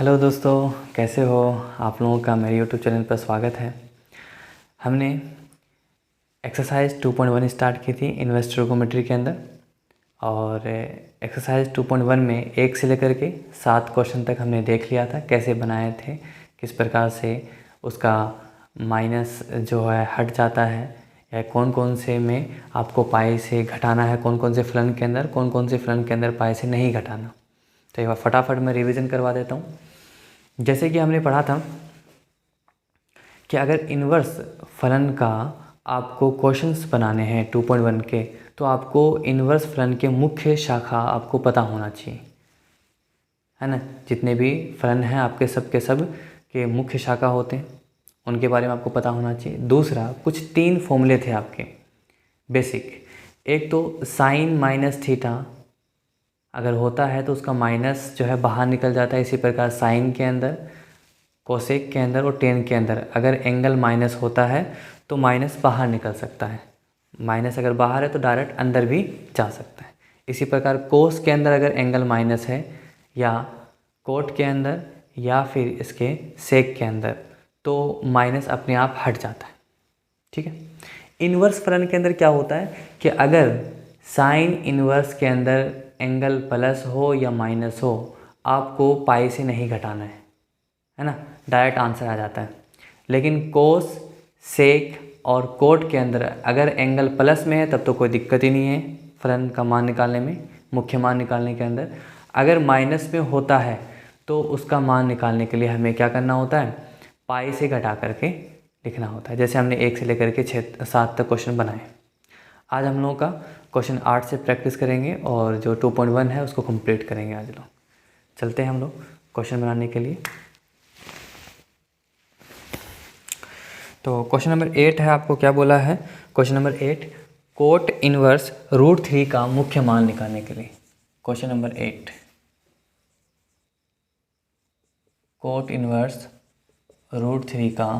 Hello दोस्तों, कैसे हो आप लोगों का मेरे यूट्यूब चैनल पर स्वागत है। हमने एक्सरसाइज 2.1 स्टार्ट की थी इन्वर्स ट्रिगोनोमेट्री के अंदर, और एक्सरसाइज 2.1 में 1 से लेकर के 7 क्वेश्चन तक हमने देख लिया था, कैसे बनाए थे, किस प्रकार से उसका माइनस जो है हट जाता है, या कौन कौन से में आपको पाई से घटाना है, कौन कौन से फलन के अंदर, कौन कौन से फलन के अंदर पाई से नहीं घटाना। तो एक बार फटाफट मैं रिवीजन करवा देता हूँ। जैसे कि हमने पढ़ा था कि अगर इन्वर्स फलन का आपको क्वेश्चंस बनाने हैं 2.1 के, तो आपको इन्वर्स फलन के मुख्य शाखा आपको पता होना चाहिए, है ना। जितने भी फलन हैं आपके सब के सब के मुख्य शाखा होते हैं, उनके बारे में आपको पता होना चाहिए। दूसरा, कुछ 3 फॉर्मूले थे आपके बेसिक। एक तो साइन माइनस थीटा अगर होता है तो उसका माइनस जो है बाहर निकल जाता है। इसी प्रकार साइन के अंदर, कोसेक के अंदर और टेन के अंदर अगर एंगल माइनस होता है तो माइनस बाहर निकल सकता है। माइनस अगर बाहर है तो डायरेक्ट अंदर भी जा सकता है। इसी प्रकार कोस के अंदर अगर एंगल माइनस है, या कोट के अंदर, या फिर इसके सेक के अंदर, तो माइनस अपने आप हट जाता है। ठीक है। इन्वर्स फलन के अंदर क्या होता है कि अगर साइन इन्वर्स के अंदर एंगल प्लस हो या माइनस हो, आपको पाई से नहीं घटाना है ना, डायरेक्ट आंसर आ जाता है। लेकिन कोस, सेक और कोट के अंदर अगर एंगल प्लस में है तब तो कोई दिक्कत ही नहीं है फलन का मान निकालने में, मुख्य मान निकालने के अंदर। अगर माइनस में होता है तो उसका मान निकालने के लिए हमें क्या करना होता है, पाई से घटा करके लिखना होता है। जैसे हमने 1 से लेकर के 7 तक क्वेश्चन बनाए। आज हम लोगों का क्वेश्चन 8 से प्रैक्टिस करेंगे और जो 2.1 है उसको कंप्लीट करेंगे आज लोग। चलते हैं हम लोग क्वेश्चन बनाने के लिए। तो क्वेश्चन नंबर 8 है, आपको क्या बोला है क्वेश्चन नंबर 8, कोट इनवर्स √3 का मुख्य मान निकालने के लिए। क्वेश्चन नंबर 8, कोट इनवर्स √3 का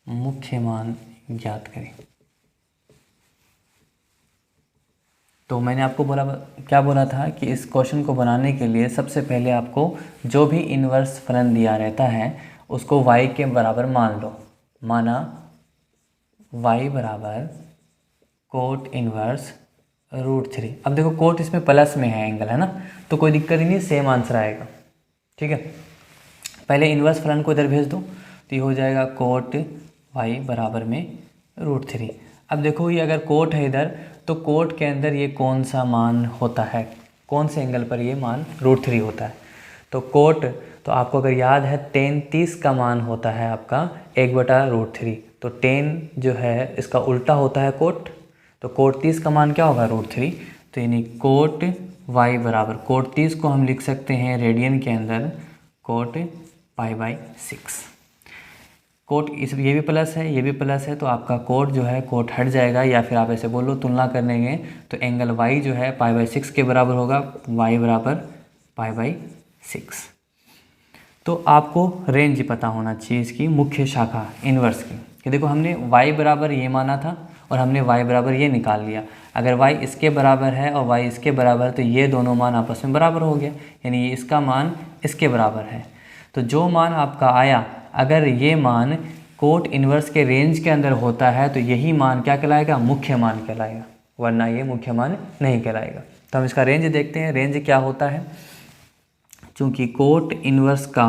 मुख्य मान ज्ञात करें। तो मैंने आपको क्या बोला था कि इस क्वेश्चन को बनाने के लिए सबसे पहले आपको जो भी इन्वर्स फलन दिया रहता है उसको y के बराबर मान लो। माना y बराबर कोट इन्वर्स √3। अब देखो कोट इसमें प्लस में है, एंगल है ना, तो कोई दिक्कत ही नहीं, सेम आंसर आएगा। ठीक है। पहले इन्वर्स फलन को इधर भेज दो, तो ये हो जाएगा कोट y बराबर में √3। अब देखो ये अगर कोट है इधर, तो कोट के अंदर ये कौन सा मान होता है, कौन से एंगल पर ये मान √3 होता है। तो कोट, तो आपको अगर याद है tan 30 का मान होता है आपका 1/√3। तो tan जो है इसका उल्टा होता है कोट, तो कोट 30 का मान क्या होगा √3। तो यानी कोट y बराबर, कोट 30 को हम लिख सकते हैं रेडियन के अंदर कोट π/6। कोट ये भी प्लस है, ये भी प्लस है, तो आपका कोट जो है कोट हट जाएगा, या फिर आप ऐसे बोलो तुलना करने के तो एंगल y जो है π/6 के बराबर होगा, y बराबर π/6। तो आपको रेंज पता होना चाहिए इसकी मुख्य शाखा इन्वर्स की, कि देखो हमने y बराबर ये माना था और हमने y बराबर ये निकाल लिया। अगर y इसके बराबर है और y इसके बराबर है तो ये दोनों मान आपस में बराबर हो गया, यानी ये इसका मान इसके बराबर है। तो जो मान आपका आया, अगर ये मान कोट इन्वर्स के रेंज के अंदर होता है तो यही मान क्या कहलाएगा, मुख्य मान कहलाएगा, वरना ये मुख्य मान नहीं कहलाएगा। तो हम इसका रेंज देखते हैं, रेंज क्या होता है। चूँकि कोट इन्वर्स का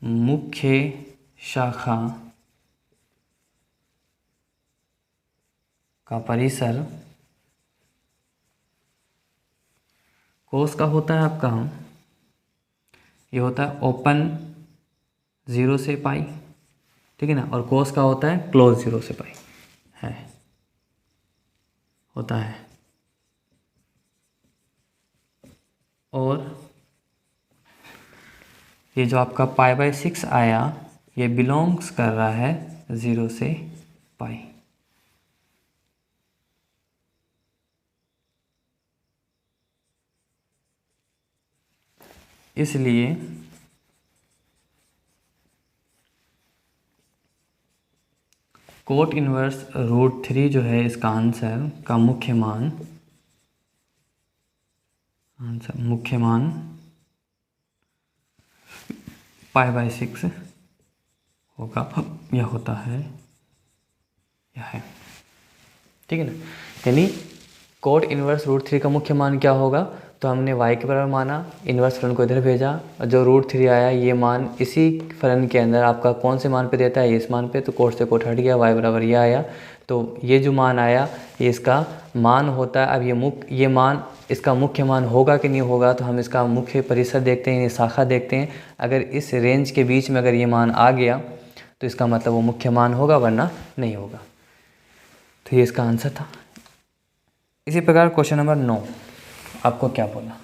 मुख्य शाखा का परिसर कोस का होता है आपका, ये होता है ओपन 0 से पाई, ठीक है ना, और कोस का होता है क्लोज 0 से पाई है, होता है। और ये जो आपका π/6 आया, ये बिलोंग्स कर रहा है 0 से पाई। इसलिए कोट इन्वर्स √3 जो है इसका आंसर का मुख्य मान π/6 होगा, यह होता है, यह है, ठीक है ना। यानी कोट इनवर्स √3 का मुख्य मान क्या होगा, तो हमने y के बराबर माना, इन्वर्स फलन को इधर भेजा और जो √3 आया ये मान इसी फलन के अंदर आपका कौन से मान पे देता है, इस मान पे, तो कोट से कोट हट गया, y बराबर ये आया। तो ये जो मान आया ये इसका मान होता है। अब ये मान इसका मुख्य मान होगा कि नहीं होगा, तो हम इसका मुख्य परिसर देखते हैं, शाखा देखते हैं। अगर इस रेंज के बीच में अगर ये मान आ गया तो इसका मतलब वो मुख्य मान होगा, वरना नहीं होगा। तो ये इसका आंसर था। इसी प्रकार क्वेश्चन नंबर 9 आपको क्या बोला,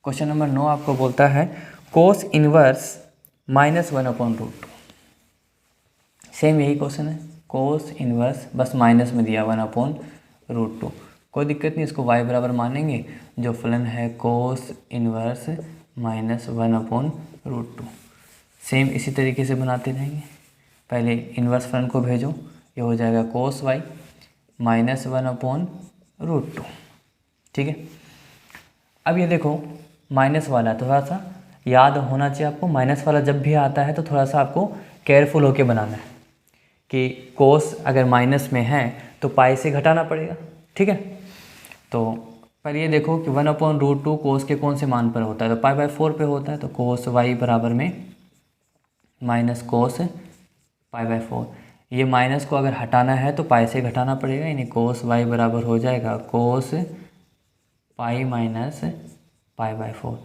क्वेश्चन नंबर 9 आपको बोलता है कोस इनवर्स -1/√2। सेम यही क्वेश्चन है, कोस इनवर्स बस माइनस में दिया 1/√2। कोई दिक्कत नहीं, इसको y बराबर मानेंगे। जो फलन है कोस इनवर्स -1/√2, सेम इसी तरीके से बनाते जाएंगे। पहले इनवर्स फलन को भेजो, ये हो जाएगा कोस y -1/√2, ठीक है। अब ये देखो माइनस वाला, थोड़ा सा याद होना चाहिए आपको, माइनस वाला जब भी आता है तो थोड़ा सा आपको केयरफुल होके बनाना है कि कोस अगर माइनस में है तो पाई से घटाना पड़ेगा, ठीक है। तो पहले ये देखो कि 1/√2 कोस के कौन से मान पर होता है, तो π/4 पे होता है, तो कोस y बराबर में माइनस कोस π/4। ये माइनस को अगर हटाना है तो पाई से घटाना पड़ेगा, यानी कोस y बराबर हो जाएगा कोस पाई माइनस π/4।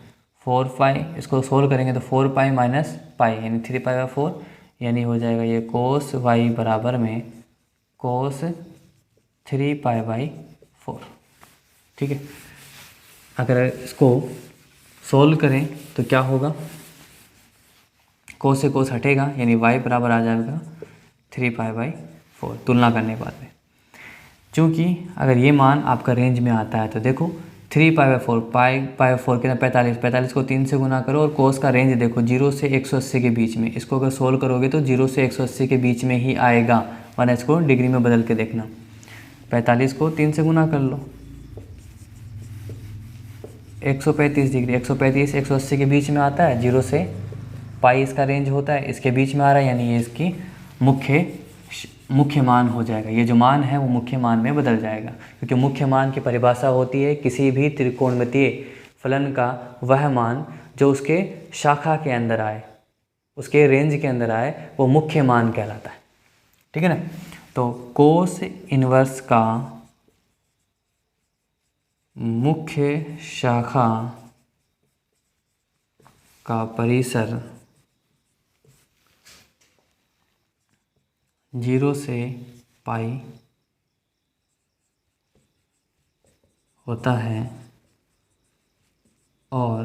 4π इसको सोल्व करेंगे तो 4π माइनस पाई यानी 3π/4, यानी हो जाएगा ये कोस y बराबर में कोस 3π/4, ठीक है। अगर इसको सोल्व करें तो क्या होगा, कोस से कोस हटेगा, यानी y बराबर आ जाएगा 3π/4 तुलना करने के बाद में। चूँकि अगर ये मान आपका रेंज में आता है तो देखो 3π/4 π/4 कितना 45, 45 को 3 से गुना करो और कोस का रेंज देखो 0 से 180 के बीच में। इसको अगर सोल्व करोगे तो 0 से 180 के बीच में ही आएगा, वरना इसको डिग्री में बदल के देखना। 45 को 3 से गुना कर लो, 135 डिग्री, 135 180 के बीच में आता है, 0 से पाई इसका रेंज होता है, इसके बीच में आ रहा है, यानी ये इसकी मुख्य मान हो जाएगा। ये जो मान है वो मुख्य मान में बदल जाएगा, क्योंकि मुख्य मान की परिभाषा होती है किसी भी त्रिकोणमितीय फलन का वह मान जो उसके शाखा के अंदर आए, उसके रेंज के अंदर आए, वो मुख्य मान कहलाता है, ठीक है ना। तो कोस इनवर्स का मुख्य शाखा का परिसर 0 से पाई होता है और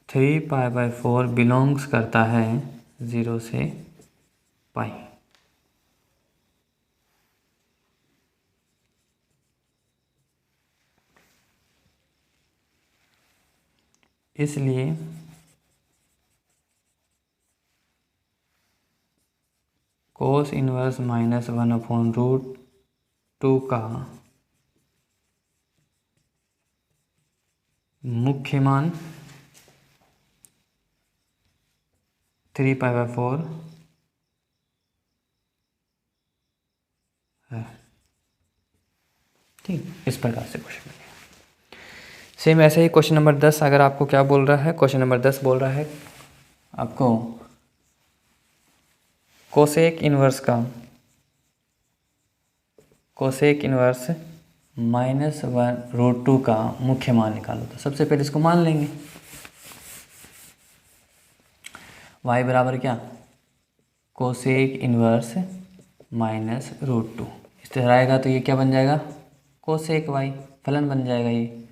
3π/4 बिलोंग्स करता है 0 से पाई। इसलिए कोस इनवर्स -1/√2 का मुख्य मान 3π/4 है, ठीक। इस प्रकार से क्वेश्चन बनेगा। सेम ऐसे ही क्वेश्चन नंबर 10 अगर आपको क्या बोल रहा है, क्वेश्चन नंबर 10 बोल रहा है आपको कोसेक इनवर्स -1/√2 का मुख्य मान निकालो। तो सबसे पहले इसको मान लेंगे, y बराबर क्या, कोसेक इनवर्स -√2। इस तरह आएगा तो ये क्या बन जाएगा, कोसेक y, फलन बन जाएगा ये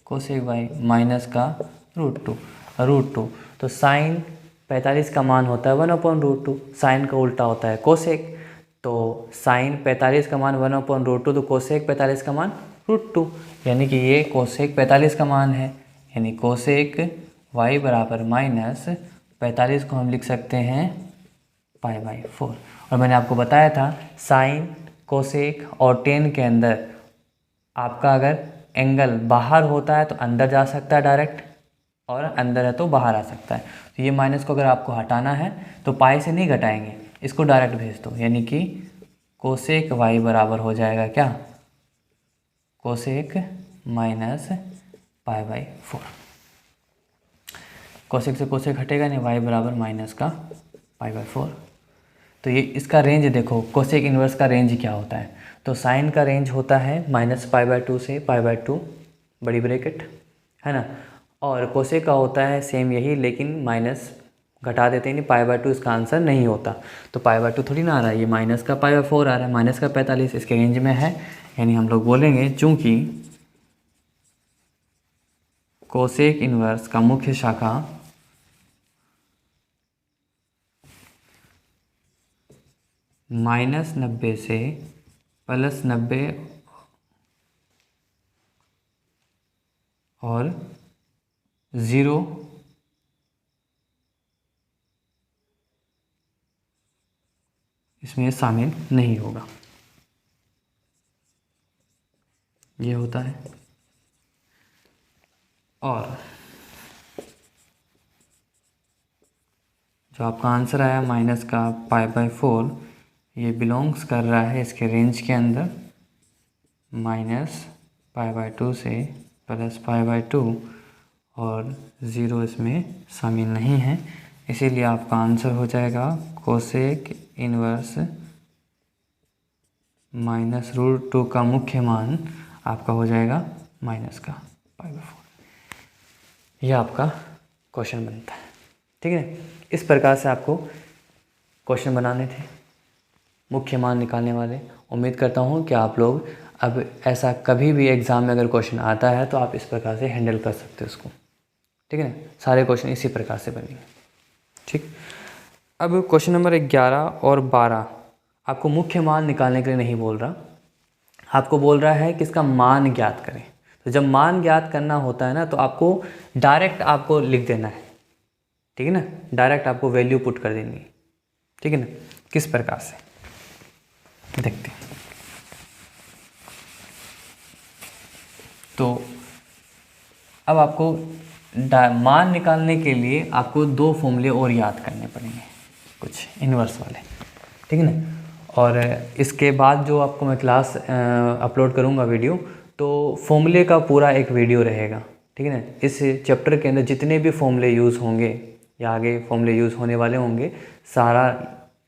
कोसेक y माइनस का √2। तो साइन 45 का मान होता है 1/√2, साइन का उल्टा होता है कोसेक। तो साइन 45 का मान 1/√2, तो कोसेक 45 का मान √2, यानी कि ये कोसेक 45 का मान है, यानी कोसेक y बराबर -45 को हम लिख सकते हैं π/4। और मैंने आपको बताया था साइन, कोसेक और टेन के अंदर आपका अगर एंगल बाहर होता है तो अंदर जा सकता है डायरेक्ट, और अंदर है तो बाहर आ सकता है। तो ये माइनस को अगर आपको हटाना है तो पाई से नहीं घटाएंगे, इसको डायरेक्ट भेज दो, यानी कि कोसेक वाई बराबर हो जाएगा क्या, cosec minus pi by 4। Cosec से कोसेक हटेगा नहीं, वाई बराबर माइनस का पाई बाई 4। तो ये इसका रेंज देखो, कोसेक इन्वर्स का रेंज क्या होता है, तो साइन का रेंज होता है -π/2 से π/2 बड़ी ब्रैकेट, है ना। और कोसेक का होता है सेम यही, लेकिन माइनस घटा देते हैं, नहीं π/2 इसका आंसर नहीं होता। तो π/2 थोड़ी ना आ रहा है, ये माइनस का π/4 आ रहा है, माइनस का 45 इसके रेंज में है। यानी हम लोग बोलेंगे चूँकि कोसेक इन्वर्स का मुख्य शाखा -90 से +90 और 0 इसमें शामिल नहीं होगा, ये होता है। और जो आपका आंसर आया माइनस का π/4, ये बिलोंग्स कर रहा है इसके रेंज के अंदर, -π/2 से +π/2 और 0 इसमें शामिल नहीं है। इसीलिए आपका आंसर हो जाएगा कोसेक इन्वर्स -√2 का मुख्य मान आपका हो जाएगा माइनस का π/4। यह आपका क्वेश्चन बनता है, ठीक है। इस प्रकार से आपको क्वेश्चन बनाने थे, मुख्य मान निकालने वाले। उम्मीद करता हूँ कि आप लोग अब ऐसा कभी भी एग्ज़ाम में अगर क्वेश्चन आता है तो आप इस प्रकार से हैंडल कर सकते हो उसको, ठीक है ना। सारे क्वेश्चन इसी प्रकार से बनेंगे, ठीक। अब क्वेश्चन नंबर 11 और 12 आपको मुख्य मान निकालने के लिए नहीं बोल रहा, आपको बोल रहा है कि इसका मान ज्ञात करें। तो जब मान ज्ञात करना होता है ना, तो आपको डायरेक्ट आपको लिख देना है, ठीक है ना, डायरेक्ट आपको वैल्यू पुट कर देनी है, ठीक है ना। किस प्रकार से देखते हैं। तो अब आपको मान निकालने के लिए आपको 2 फॉर्मूले और याद करने पड़ेंगे, कुछ इन्वर्स वाले, ठीक है ना। और इसके बाद जो आपको मैं क्लास अपलोड करूँगा वीडियो, तो फॉर्मूले का पूरा एक वीडियो रहेगा, ठीक है ना। इस चैप्टर के अंदर जितने भी फॉर्मूले यूज़ होंगे या आगे फॉर्मूले यूज़ होने वाले होंगे, सारा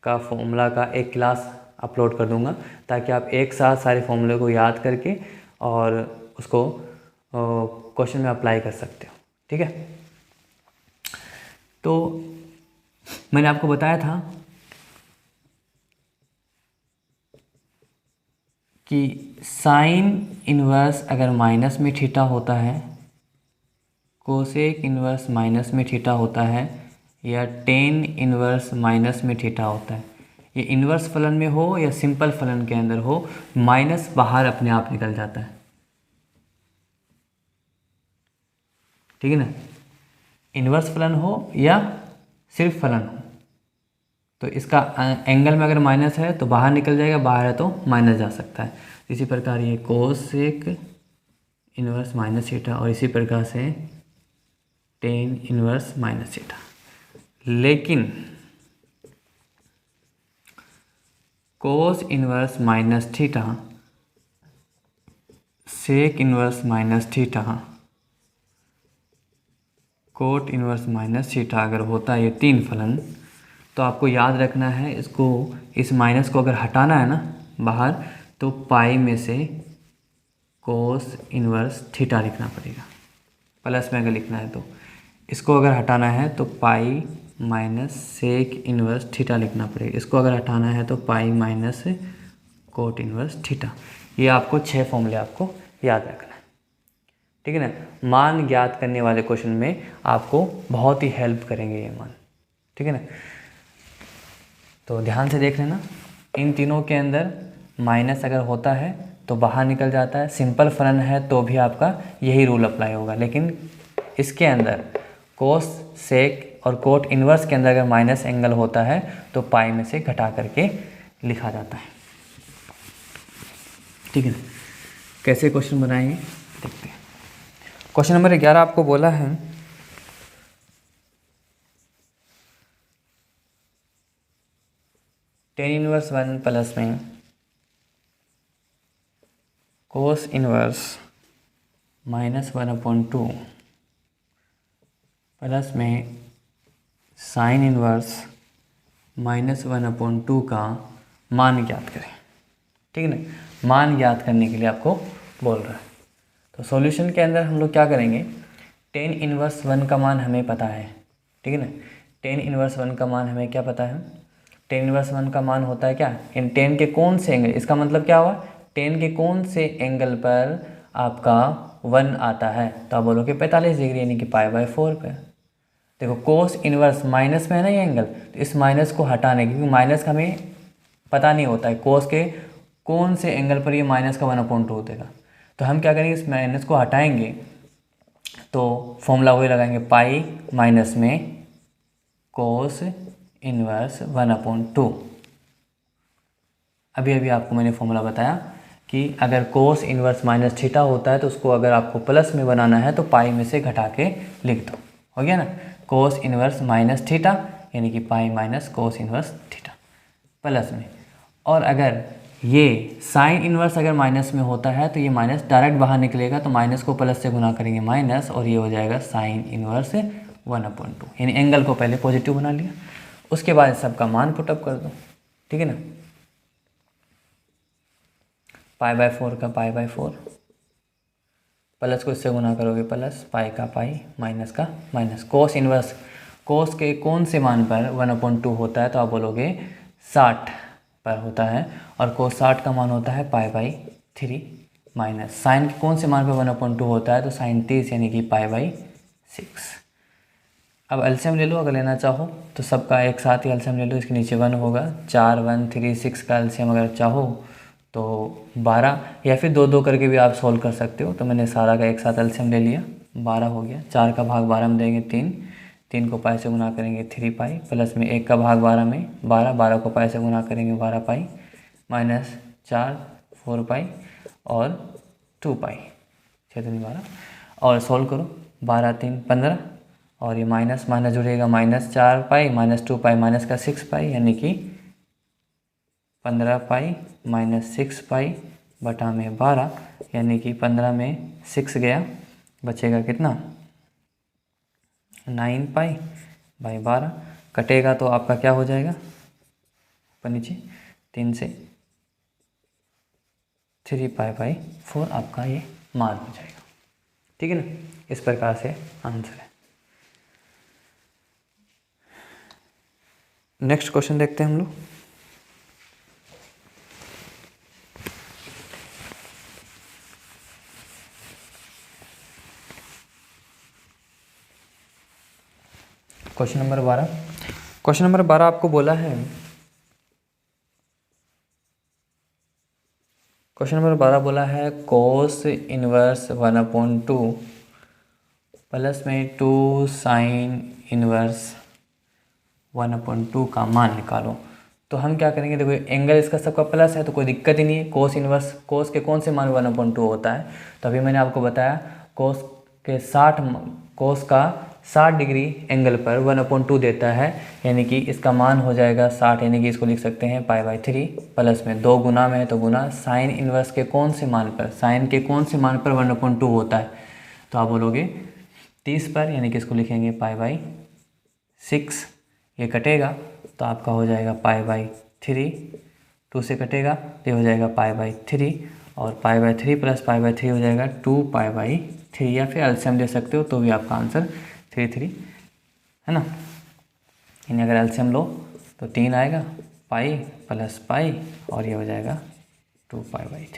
का फॉर्मूला का एक क्लास अपलोड कर दूंगा, ताकि आप एक साथ सारे फॉर्मूले को याद करके और उसको क्वेश्चन में अप्लाई कर सकते हो, ठीक है। तो मैंने आपको बताया था कि साइन इन्वर्स अगर माइनस में थीटा होता है, कोसेक इन्वर्स माइनस में थीटा होता है, या टेन इन्वर्स माइनस में थीटा होता है, ये इन्वर्स फलन में हो या सिंपल फलन के अंदर हो, माइनस बाहर अपने आप निकल जाता है, ठीक है ना। इन्वर्स फलन हो या सिर्फ फलन हो, तो इसका एंगल में अगर माइनस है तो बाहर निकल जाएगा, बाहर है तो माइनस जा सकता है। इसी प्रकार ये कोसेक इन्वर्स माइनस थीटा, और इसी प्रकार से टेन इन्वर्स माइनस थीटा। लेकिन cos inverse minus theta, sec inverse minus theta, cot inverse minus theta अगर होता है ये 3 फलन, तो आपको याद रखना है इसको, इस माइनस को अगर हटाना है ना बाहर, तो पाई में से कोस इन्वर्स थीटा लिखना पड़ेगा। प्लस में अगर लिखना है तो इसको अगर हटाना है तो pi minus sec inverse theta लिखना पड़ेगा। इसको अगर हटाना है तो pi minus cot inverse theta. ये आपको 6 फॉर्मूले आपको याद रखना है, ठीक है ना। मान ज्ञात करने वाले क्वेश्चन में आपको बहुत ही हेल्प करेंगे ये मान, ठीक है ना। तो ध्यान से देख लेना, इन तीनों के अंदर माइनस अगर होता है तो बाहर निकल जाता है, सिंपल फलन है तो भी आपका यही रूल अप्लाई होगा। लेकिन इसके अंदर कोस सेक और कोट इन्वर्स के अंदर अगर माइनस एंगल होता है तो पाई में से घटा करके लिखा जाता है, ठीक है ना। कैसे क्वेश्चन बनाएंगे देखते हैं। क्वेश्चन नंबर 11 आपको बोला है टेन इनवर्स 1 प्लस में कोस इनवर्स -1/2 प्लस में साइन इनवर्स -1/2 का मान ज्ञात करें। ठीक है ना, मान ज्ञात करने के लिए आपको बोल रहा है। तो सॉल्यूशन के अंदर हम लोग क्या करेंगे, टेन इनवर्स 1 का मान हमें पता है। ठीक है ना, टेन इनवर्स 1 का मान हमें क्या पता है, टेन इनवर्स 1 का मान होता है क्या, इन टेन के कौन से एंगल, इसका मतलब क्या हुआ, टेन के कौन से एंगल पर आपका 1 आता है, तो आप बोलोगे 45 डिग्री यानी कि π/4 पे। देखो कोस इनवर्स माइनस में है ना ये एंगल, तो इस माइनस को हटाने, क्योंकि माइनस का हमें पता नहीं होता है कोस के कौन से एंगल पर ये माइनस का 1/2 देगा, तो हम क्या करेंगे, इस माइनस को हटाएंगे तो फॉर्मूला वही लगाएंगे, पाई माइनस में कोस इनवर्स 1/2। अभी अभी आपको मैंने फॉर्मूला बताया कि अगर कोस इनवर्स माइनस थीटा होता है तो उसको अगर आपको प्लस में बनाना है तो पाई में से घटा के लिख दो, हो गया ना, कोस इनवर्स माइनस थीटा यानी कि pi minus cos inverse theta plus में। और अगर ये साइन इनवर्स अगर माइनस में होता है तो ये माइनस डायरेक्ट बाहर निकलेगा, तो माइनस को प्लस से गुना करेंगे माइनस, और ये हो जाएगा साइन इनवर्स 1/2, यानी एंगल को पहले पॉजिटिव बना लिया, उसके बाद सबका मान पुटअप कर दो। ठीक है ना, π/4 का π/4 प्लस को इससे गुना करोगे प्लस, पाई का पाई माइनस का माइनस, कोस इनवर्स कोस के कौन से मान पर 1/2 होता है, तो आप बोलोगे 60 पर होता है, और कोस 60 का मान होता है π/3 माइनस साइन के कौन से मान पर 1/2 होता है, तो साइन 30 यानी कि π/6। अब एलसीएम ले लो अगर लेना चाहो तो, सबका एक साथ ही एलसीएम ले लो, इसके नीचे 1 होगा, 4 1 3 6 का एलसीएम अगर चाहो तो 12, या फिर 2 2 करके भी आप सॉल्व कर सकते हो। तो मैंने सारा का एक साथ एलसीएम ले लिया, 12 हो गया, 4 का भाग 12 में देंगे 3, 3 को पाई से गुना करेंगे 3 पाई, प्लस में 1 का भाग 12 में 12, 12 को पाई से गुना करेंगे 12 पाई, माइनस 4 4 पाई और 2 पाई, 6 दूनी 12, और सॉल्व करो, 12 3 15, और ये माइनस माइनस जुड़ेगा, -4 पाई माइनस 2 पाई माइनस का 6 पाई यानी कि 15 पाई माइनस 6 पाई बटा में 12, यानी कि 15 में 6 गया, बचेगा कितना 9 पाई बाई 12, कटेगा तो आपका क्या हो जाएगा, ऊपर नीचे 3 से 3 π/4 आपका ये मान हो जाएगा। ठीक है ना, इस प्रकार से आंसर है। नेक्स्ट क्वेश्चन देखते हैं हम लोग। क्वेश्चन नंबर 12, क्वेश्चन नंबर 12 आपको बोला है, क्वेश्चन नंबर 12 बोला है कोस इनवर्स 1/2 प्लस में 2 साइन इनवर्स 1/2 का मान निकालो। तो हम क्या करेंगे, देखो एंगल इसका सबका प्लस है तो कोई दिक्कत ही नहीं है, कोस इनवर्स कोस के कौन से मान 1/2 होता है, तो अभी मैंने आपको बताया कोस के 60 कोस का 60 डिग्री एंगल पर 1/2 देता है, यानी कि इसका मान हो जाएगा 60, यानी कि इसको लिख सकते हैं π/3, प्लस में 2 गुना में है तो गुना, साइन इनवर्स के कौन से मान पर, साइन के कौन से मान पर 1/2 होता है, तो आप बोलोगे 30 पर, यानी कि इसको लिखेंगे π/6, ये कटेगा तो आपका हो जाएगा π/3, 2 से कटेगा तो ये हो जाएगा π/3, और π/3 प्लस π/3 हो जाएगा 2π/3, या फिर एलसीएम ले सकते हो तो भी आपका आंसर 3 है ना, यानी अगर एलसीएम लो तो 3 आएगा, पाई प्लस पाई, और ये हो जाएगा 2π/3।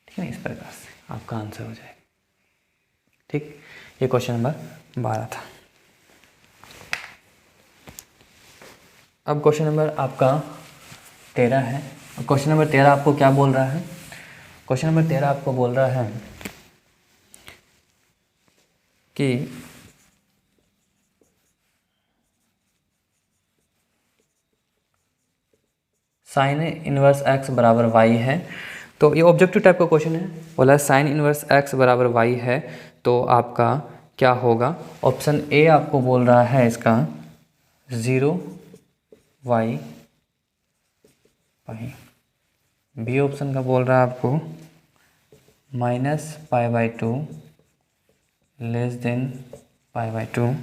ठीक है ना, इस प्रकार से आपका आंसर हो जाएगा। ठीक, ये क्वेश्चन नंबर 12 था। अब क्वेश्चन नंबर आपका 13 है। क्वेश्चन नंबर 13 आपको क्या बोल रहा है, क्वेश्चन नंबर 13 आपको बोल रहा है कि साइन इनवर्स x बराबर y है। तो ये ऑब्जेक्टिव टाइप का क्वेश्चन है, बोला साइन इनवर्स x बराबर y है, तो आपका क्या होगा। ऑप्शन ए आपको बोल रहा है इसका 0 y पाई। बी ऑप्शन का बोल रहा है आपको -π/2 लेस देन π/2।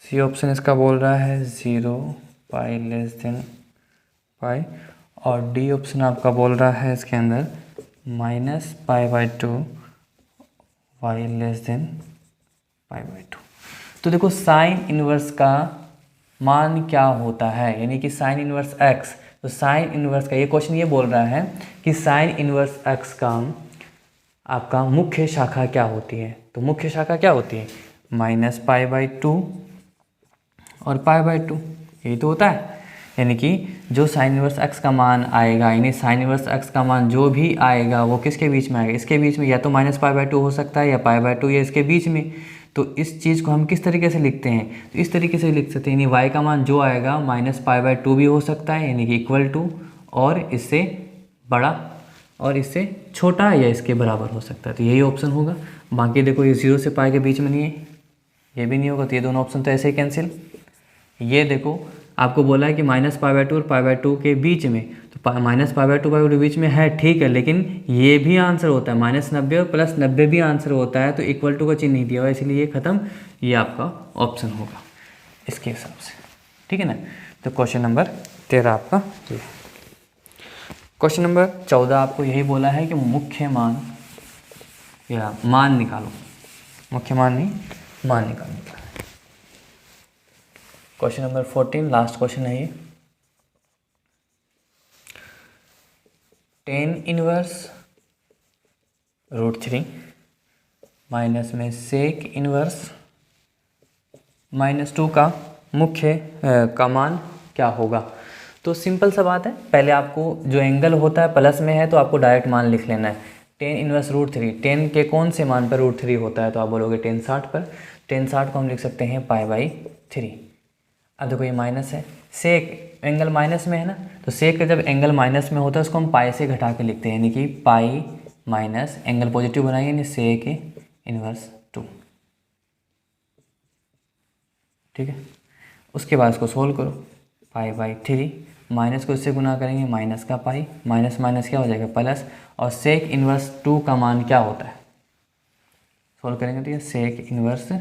सी ऑप्शन इसका बोल रहा है 0π लेस देन पाई। और डी ऑप्शन आपका बोल रहा है इसके अंदर -π/2 y लेस देन π/2। तो देखो साइन इनवर्स का मान क्या होता है, यानी कि साइन इनवर्स x। तो साइन इनवर्स का ये क्वेश्चन ये बोल रहा है कि साइन इनवर्स x का आपका मुख्य शाखा क्या होती है। तो मुख्य शाखा क्या होती है, -π/2 और π/2, यही तो होता है। यानी कि जो साइन इनवर्स x का मान आएगा, यानी साइन इनवर्स x का मान जो भी आएगा वो किसके बीच में आएगा, इसके बीच में, या तो -π/2 हो सकता है या π/2 या इसके बीच में। तो इस चीज़ को हम किस तरीके से लिखते हैं, तो इस तरीके से लिख सकते हैं, यानी y का मान जो आएगा -π/2 भी हो सकता है, यानी कि इक्वल टू, और इससे बड़ा और इससे छोटा या इसके बराबर हो सकता है। तो यही ऑप्शन होगा। बाकी देखो ये 0 से पाई के बीच में नहीं है, ये भी नहीं होगा, तो ये दोनों ऑप्शन तो ऐसे ही कैंसिल। ये देखो आपको बोला है कि -π/2 और π/2 के बीच में, तो -π/2 के बीच में है, ठीक है, लेकिन ये भी आंसर होता है, -90 और +90 भी आंसर होता है, तो इक्वल टू का चिन्ह नहीं दिया हुआ, इसलिए ये खत्म, ये आपका ऑप्शन होगा इसके हिसाब से, ठीक है ना। तो क्वेश्चन नंबर 13 आपका ये। क्वेश्चन नंबर 14 आपको यही बोला है कि मुख्य मान या मान निकालो, मुख्य मान नहीं, मान निकालो। क्वेश्चन नंबर 14 लास्ट क्वेश्चन है ये। tan इनवर्स √3 माइनस में sec इनवर्स -2 का मुख्य का मान क्या होगा। तो सिंपल सा बात है, पहले आपको जो एंगल होता है प्लस में है तो आपको डायरेक्ट मान लिख लेना है। tan इनवर्स √3, tan के कौन से मान पर √3 होता है, तो आप बोलोगे tan 60 पर। tan 60 को हम लिख सकते हैं π/3। अब देखो ये माइनस है, सेक एंगल माइनस में है ना, तो सेक का जब एंगल माइनस में होता है उसको हम पाई से घटा के लिखते हैं, यानी कि पाई माइनस एंगल पॉजिटिव बनाएंगे, यानी सेक इनवर्स 2, ठीक है। उसके बाद इसको सोल्व करो, π/3 माइनस को इससे गुना करेंगे, माइनस का पाई, माइनस माइनस क्या हो जाएगा प्लस, और सेक इनवर्स 2 का मान क्या होता है, सोल्व करेंगे तो ये सेक इनवर्स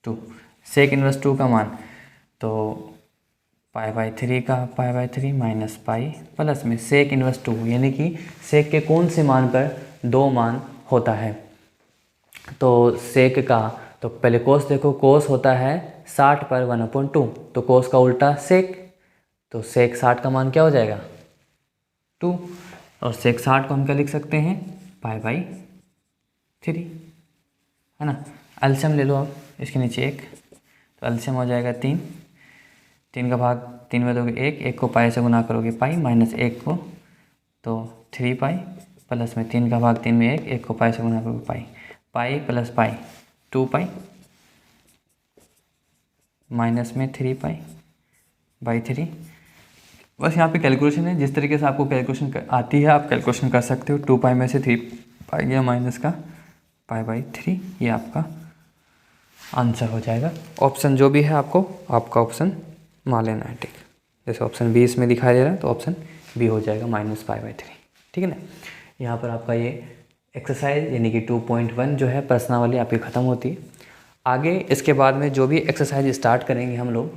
2, सेक इनवर्स 2 का मान, तो π/3 का π/3 माइनस पाई प्लस में सेक इनवर्स 2, यानी कि सेक के कौन से मान पर 2 मान होता है। तो सेक का, तो पहले कोस देखो, कोस होता है 60 पर 1/2, तो कोस का उल्टा सेक, तो सेक 60 का मान क्या हो जाएगा 2, और सेक 60 को हम क्या लिख सकते हैं π/3, है ना। एलसीएम ले लो आप, इसके नीचे 1, तो एलसीएम हो जाएगा 3, 3 का भाग 3 में दोगे 1, 1 को पाई से गुना करोगे पाई, माइनस 1 को तो 3 पाई, प्लस में 3 का भाग 3 में 1, 1 को पाई से गुना करोगे पाई, पाई प्लस पाई 2 पाई, माइनस में 3 पाई /3। बस यहाँ पे कैलकुलेशन है, जिस तरीके से आपको कैलकुलेशन आती है आप कैलकुलेशन कर सकते हो। 2 पाई में से 3 पाई गया माइनस का π/3, ये आपका आंसर हो जाएगा। ऑप्शन जो भी है आपका ऑप्शन मान लेना है, ठीक। जैसे ऑप्शन बी इसमें दिखाई दे रहा है तो ऑप्शन बी हो जाएगा -π/3, ठीक है ना। यहाँ पर आपका ये एक्सरसाइज यानी कि 2.1 जो है प्रश्नावली आपकी ख़त्म होती है। आगे इसके बाद में जो भी एक्सरसाइज स्टार्ट करेंगे हम लोग,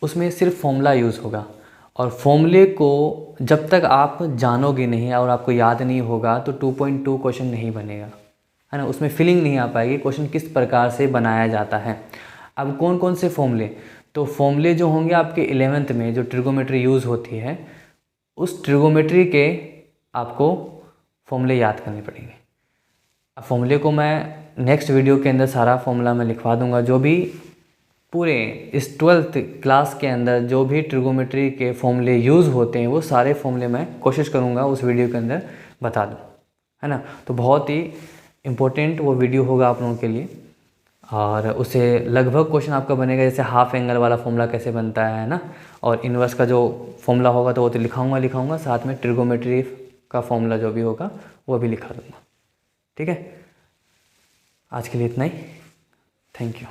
उसमें सिर्फ फॉर्मूला यूज़ होगा, और फॉर्मूले को जब तक आप जानोगे नहीं और आपको याद नहीं होगा तो 2.2 क्वेश्चन नहीं बनेगा, है ना। उसमें फीलिंग नहीं आ पाएगी क्वेश्चन किस प्रकार से बनाया जाता है। अब कौन कौन से फॉर्मूले, तो फॉर्मूले जो होंगे आपके 11th में जो ट्रिगोमेट्री यूज़ होती है, उस ट्रिगोमेट्री के आपको फॉर्मूले याद करने पड़ेंगे। अब फॉर्मूले को मैं नेक्स्ट वीडियो के अंदर सारा फॉर्मूला मैं लिखवा दूंगा, जो भी पूरे इस 12th क्लास के अंदर जो भी ट्रिगोमेट्री के फॉर्मूले यूज़ होते हैं वो सारे फॉर्मूले मैं कोशिश करूंगा उस वीडियो के अंदर बता दूं, है ना। तो बहुत ही इम्पोर्टेंट वो वीडियो होगा आप लोगों के लिए, और उससे लगभग क्वेश्चन आपका बनेगा, जैसे हाफ एंगल वाला फॉर्मूला कैसे बनता है ना, और इन्वर्स का जो फॉर्मूला होगा तो वो तो लिखाऊंगा, साथ में ट्रिगोमेट्री का फॉर्मूला जो भी होगा वो भी लिखा दूंगा, ठीक है। आज के लिए इतना ही, थैंक यू।